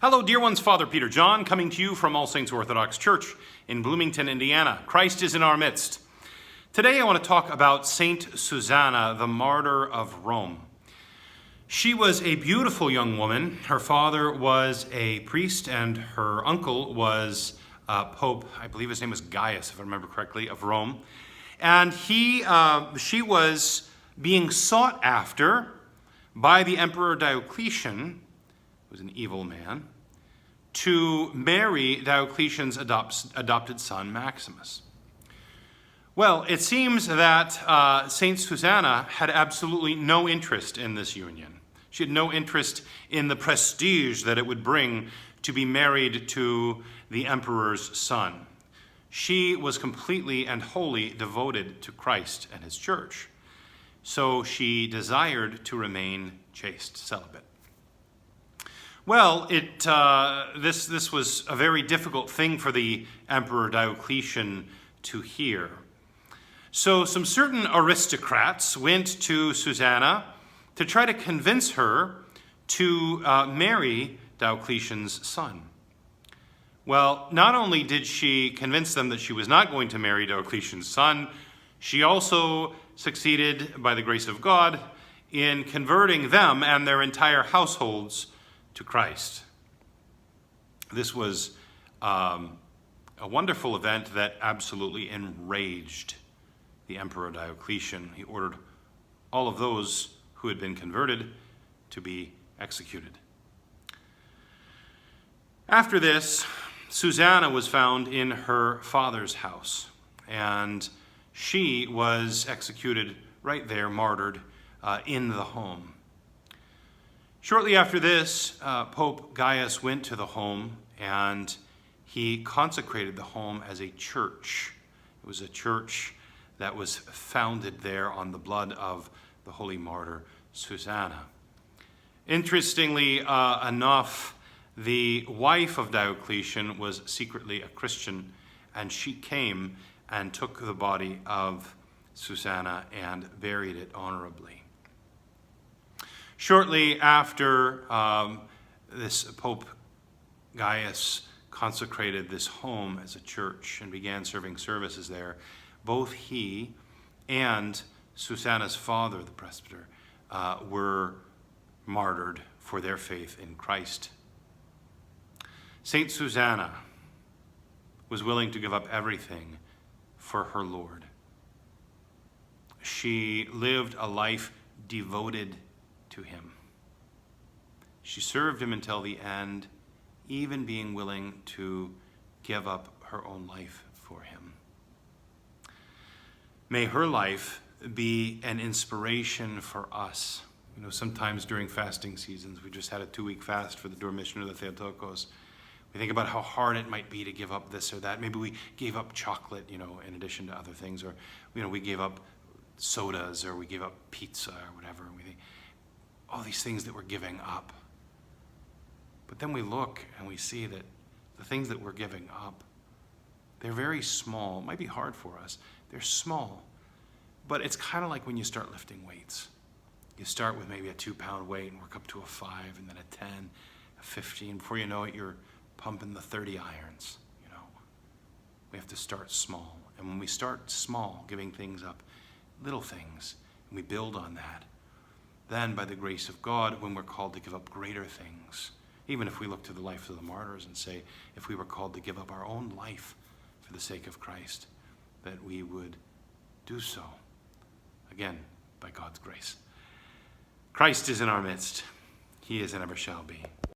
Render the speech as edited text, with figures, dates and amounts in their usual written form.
Hello, dear ones. Father Peter John, coming to you from All Saints Orthodox Church in Bloomington, Indiana. Christ is in our midst. Today I want to talk about Saint Susanna, the martyr of Rome. She was a beautiful young woman. Her father was a priest and her uncle was Pope, I believe his name was Gaius, if I remember correctly, of Rome. And she was being sought after by the Emperor Diocletian, who was an evil man, to marry Diocletian's adopted son, Maximus. Well, it seems that Saint Susanna had absolutely no interest in this union. She had no interest in the prestige that it would bring to be married to the emperor's son. She was completely and wholly devoted to Christ and his church. So she desired to remain chaste, celibate. Well, this was a very difficult thing for the Emperor Diocletian to hear. So some certain aristocrats went to Susanna to try to convince her to marry Diocletian's son. Well, not only did she convince them that she was not going to marry Diocletian's son, she also succeeded, by the grace of God, in converting them and their entire households to Christ. This was a wonderful event that absolutely enraged the Emperor Diocletian. He ordered all of those who had been converted to be executed. After this, Susanna was found in her father's house, and she was executed right there, martyred in the home. Shortly after this, Pope Gaius went to the home and he consecrated the home as a church. It was a church that was founded there on the blood of the holy martyr Susanna. Interestingly enough, the wife of Diocletian was secretly a Christian, and she came and took the body of Susanna and buried it honorably. Shortly after this Pope Gaius consecrated this home as a church and began serving services there, both he and Susanna's father, the presbyter, were martyred for their faith in Christ. Saint Susanna was willing to give up everything for her Lord. She lived a life devoted to him. She served him until the end, even being willing to give up her own life for him. May her life be an inspiration for us. You know, sometimes during fasting seasons, we just had a 2-week fast for the Dormition of the Theotokos. We think about how hard it might be to give up this or that. Maybe we gave up chocolate, in addition to other things, or, we gave up sodas, or we gave up pizza or whatever. And we think, all these things that we're giving up. But then we look and we see that the things that we're giving up, they're very small. It might be hard for us. They're small. But it's kind of like when you start lifting weights. You start with maybe a 2-pound weight and work up to a 5, and then a 10, a 15. Before you know it, you're pumping the 30 irons. We have to start small. And when we start small, giving things up, little things, and we build on that, then by the grace of God, when we're called to give up greater things, even if we look to the life of the martyrs and say, if we were called to give up our own life for the sake of Christ, that we would do so, again, by God's grace. Christ is in our midst. He is and ever shall be.